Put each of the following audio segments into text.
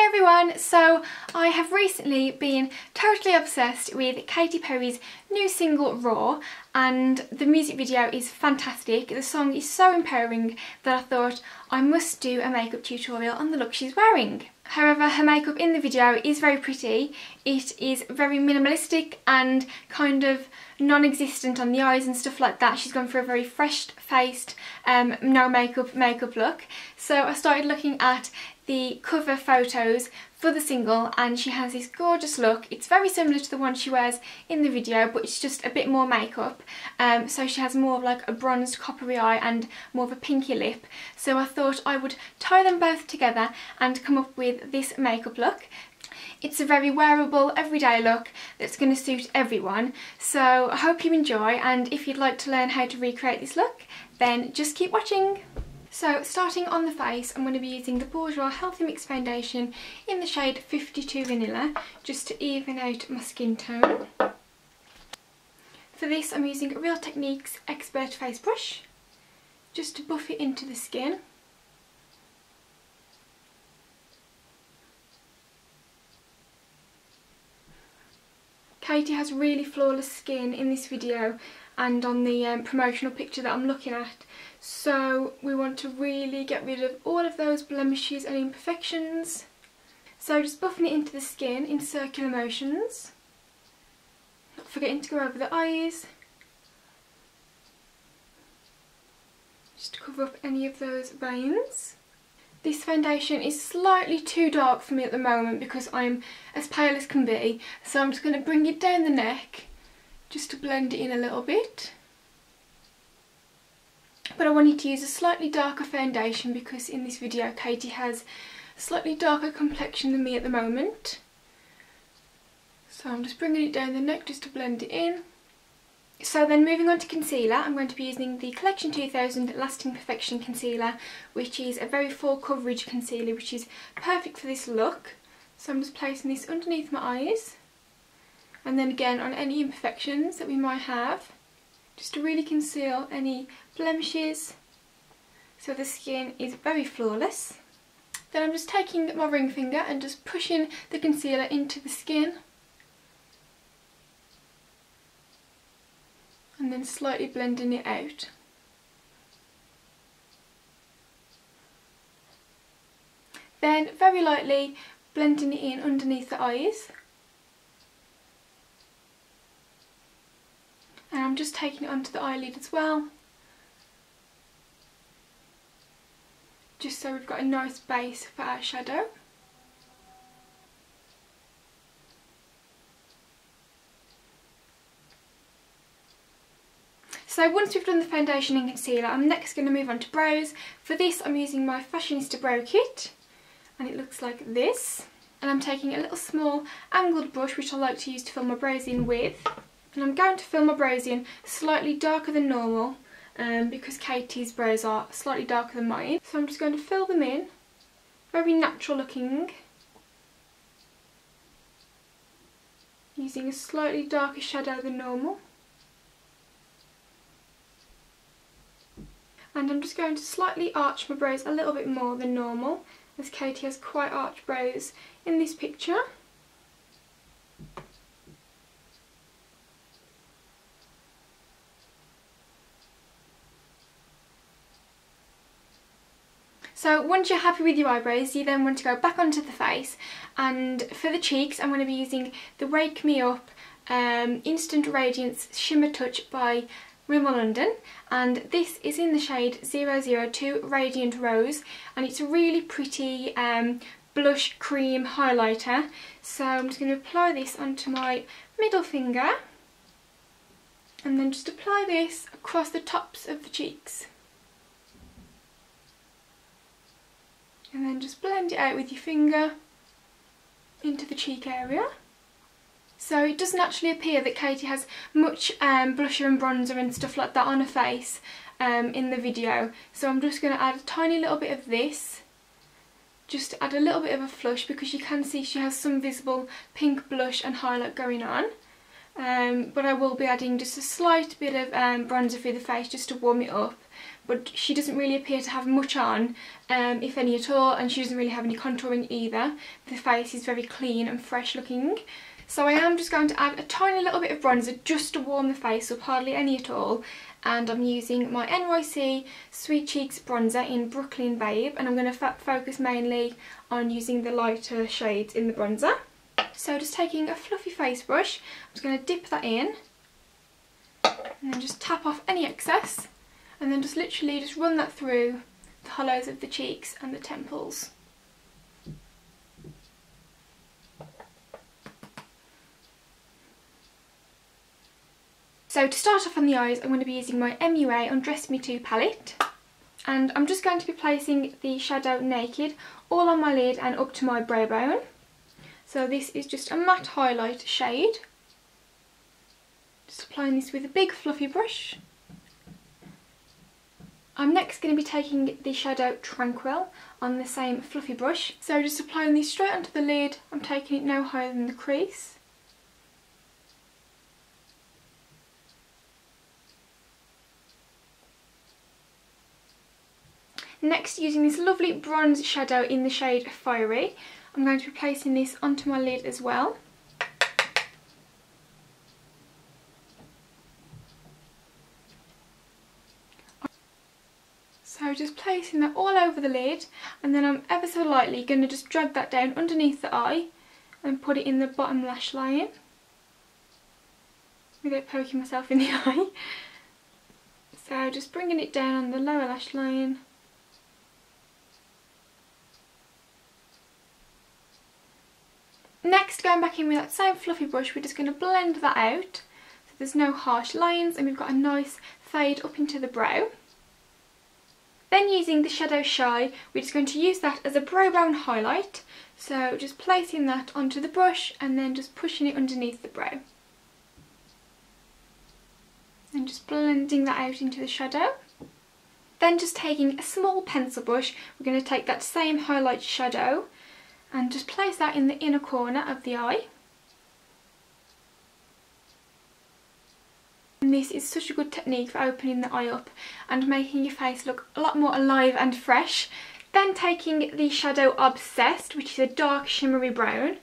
everyone, so I have recently been totally obsessed with Katy Perry's new single Roar, and the music video is fantastic. The song is so empowering that I thought I must do a makeup tutorial on the look she's wearing. However, her makeup in the video is very pretty. It is very minimalistic and kind of non-existent on the eyes and stuff like that. She's gone for a very fresh-faced, no makeup look. So I started looking at the cover photos for the single, and she has this gorgeous look. It's very similar to the one she wears in the video, but it's just a bit more makeup. So she has more of like a bronzed coppery eye and more of a pinky lip. So I thought I would tie them both together and come up with this makeup look. It's a very wearable, everyday look that's going to suit everyone. So I hope you enjoy, and if you'd like to learn how to recreate this look, then just keep watching. So starting on the face, I'm going to be using the Bourjois Healthy Mix Foundation in the shade 52 Vanilla, just to even out my skin tone. For this I'm using Real Techniques Expert Face Brush, just to buff it into the skin. Katy has really flawless skin in this video and on the promotional picture that I'm looking at, so we want to really get rid of all of those blemishes and imperfections. So just buffing it into the skin in circular motions, not forgetting to go over the eyes, just to cover up any of those veins. This foundation is slightly too dark for me at the moment because I'm as pale as can be, so I'm just going to bring it down the neck just to blend it in a little bit. But I wanted to use a slightly darker foundation because in this video Katy has a slightly darker complexion than me at the moment. So I'm just bringing it down the neck just to blend it in. So then moving on to concealer, I'm going to be using the Collection 2000 Lasting Perfection Concealer, which is a very full coverage concealer which is perfect for this look. So I'm just placing this underneath my eyes, and then again on any imperfections that we might have, just to really conceal any blemishes so the skin is very flawless. Then I'm just taking my ring finger and just pushing the concealer into the skin, and then slightly blending it out. Then very lightly blending it in underneath the eyes. And I'm just taking it onto the eyelid as well, just so we've got a nice base for our shadow. So once we've done the foundation and concealer, I'm next going to move on to brows. For this I'm using my FashionistA Brow Kit, and it looks like this. And I'm taking a little small angled brush which I like to use to fill my brows in with. And I'm going to fill my brows in slightly darker than normal because Katy's brows are slightly darker than mine. So I'm just going to fill them in, very natural looking, using a slightly darker shadow than normal. And I'm just going to slightly arch my brows a little bit more than normal, as Katy has quite arched brows in this picture. So once you're happy with your eyebrows, you then want to go back onto the face, and for the cheeks I'm going to be using the Wake Me Up Instant Radiance Shimmer Touch by Rimmel London, and this is in the shade 002 Radiant Rose, and it's a really pretty blush cream highlighter. So I'm just going to apply this onto my middle finger, and then just apply this across the tops of the cheeks. And then just blend it out with your finger into the cheek area. So it doesn't actually appear that Katy has much blusher and bronzer and stuff like that on her face in the video. So I'm just going to add a tiny little bit of this, just to add a little bit of a flush, because you can see she has some visible pink blush and highlight going on. But I will be adding just a slight bit of bronzer through the face just to warm it up. but she doesn't really appear to have much on, if any at all, and she doesn't really have any contouring either. The face is very clean and fresh looking. So I am just going to add a tiny little bit of bronzer just to warm the face up, hardly any at all. And I'm using my NYC Sweet Cheeks bronzer in Brooklyn Babe, and I'm going to focus mainly on using the lighter shades in the bronzer. So just taking a fluffy face brush, I'm just going to dip that in and then just tap off any excess, and then just literally just run that through the hollows of the cheeks and the temples. So to start off on the eyes, I'm going to be using my MUA Undress Me Too palette, and I'm just going to be placing the shadow Naked all on my lid and up to my brow bone. So this is just a matte highlight shade. Just applying this with a big fluffy brush. I'm next going to be taking the shadow Tranquil on the same fluffy brush. So just applying this straight onto the lid, I'm taking it no higher than the crease. Next, using this lovely bronze shadow in the shade Fiery, I'm going to be placing this onto my lid as well. So just placing that all over the lid, and then I'm ever so lightly going to just drag that down underneath the eye and put it in the bottom lash line without poking myself in the eye. So just bringing it down on the lower lash line. Next, going back in with that same fluffy brush, we're just going to blend that out so there's no harsh lines and we've got a nice fade up into the brow. Then using the shadow Shy, we're just going to use that as a brow bone highlight. So just placing that onto the brush and then just pushing it underneath the brow. And just blending that out into the shadow. Then just taking a small pencil brush, we're going to take that same highlight shadow and just place that in the inner corner of the eye. And this is such a good technique for opening the eye up and making your face look a lot more alive and fresh. Then taking the shadow Obsessed, which is a dark shimmery brown,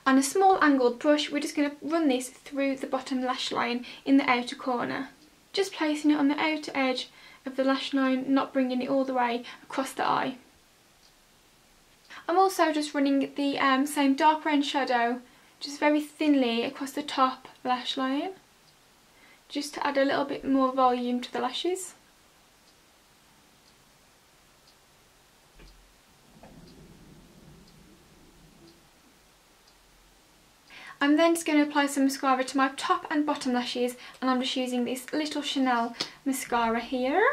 on a small angled brush, we're just going to run this through the bottom lash line in the outer corner. Just placing it on the outer edge of the lash line, not bringing it all the way across the eye. I'm also just running the same dark brown shadow just very thinly across the top lash line, just to add a little bit more volume to the lashes. I'm then just going to apply some mascara to my top and bottom lashes, and I'm just using this little Chanel mascara here.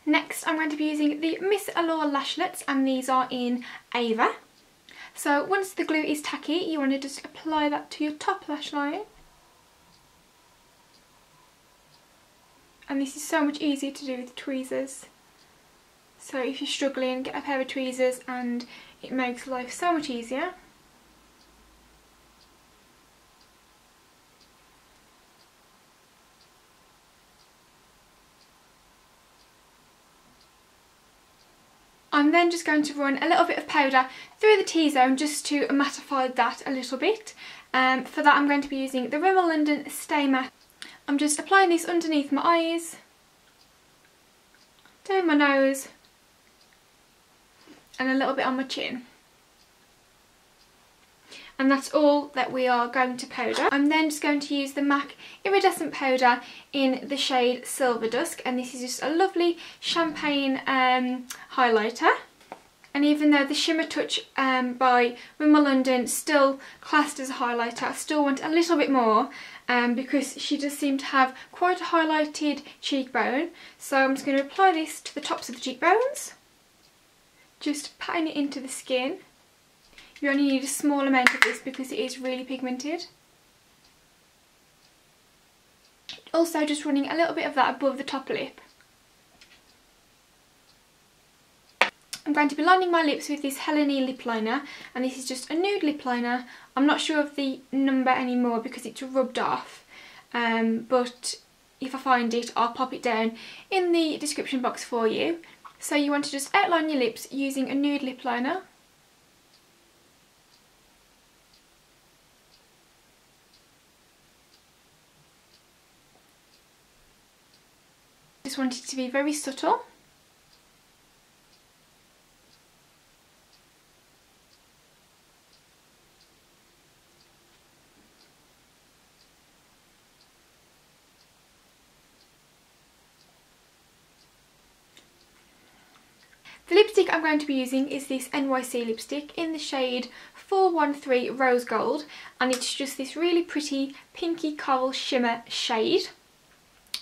Next, I'm going to be using the Miss Eylure Lashlets, and these are in Ava. So once the glue is tacky, you want to just apply that to your top lash line. And this is so much easier to do with tweezers. So if you're struggling, get a pair of tweezers and it makes life so much easier. I'm then just going to run a little bit of powder through the T-zone just to mattify that a little bit. For that I'm going to be using the Rimmel London Stay Matte. I'm just applying this underneath my eyes, down my nose, and a little bit on my chin. And that's all that we are going to powder. I'm then just going to use the MAC Iridescent powder in the shade Silver Dusk, and this is just a lovely champagne highlighter. And even though the Shimmer Touch by Rimmel London still classed as a highlighter, I still want a little bit more because she does seem to have quite a highlighted cheekbone. So I'm just going to apply this to the tops of the cheekbones, just patting it into the skin. You only need a small amount of this because it is really pigmented. Also just running a little bit of that above the top lip. I'm going to be lining my lips with this Helen lip liner, and this is just a nude lip liner. I'm not sure of the number anymore because it's rubbed off, but if I find it I'll pop it down in the description box for you. So you want to just outline your lips using a nude lip liner. Just want it to be very subtle. The lipstick I'm going to be using is this NYC lipstick in the shade 413 Rose Gold, and it's just this really pretty pinky coral shimmer shade.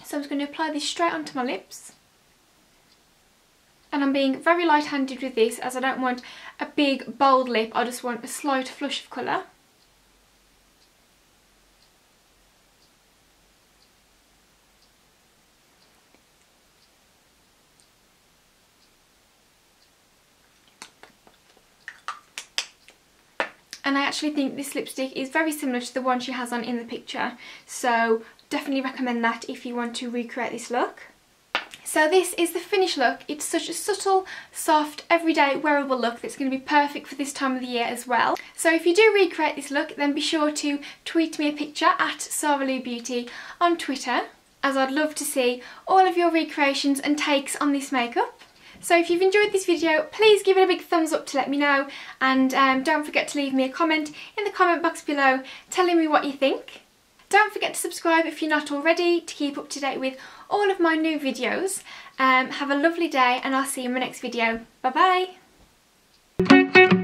So I'm just going to apply this straight onto my lips. And I'm being very light-handed with this as I don't want a big bold lip, I just want a slight flush of colour. And I actually think this lipstick is very similar to the one she has on in the picture, so definitely recommend that if you want to recreate this look. So this is the finished look. It's such a subtle, soft, everyday wearable look that's going to be perfect for this time of the year as well. So if you do recreate this look, then be sure to tweet me a picture at SaraLouBeauty on Twitter, as I'd love to see all of your recreations and takes on this makeup. So if you've enjoyed this video, please give it a big thumbs up to let me know, and don't forget to leave me a comment in the comment box below telling me what you think. Don't forget to subscribe if you're not already to keep up to date with all of my new videos. Have a lovely day, and I'll see you in my next video. Bye bye!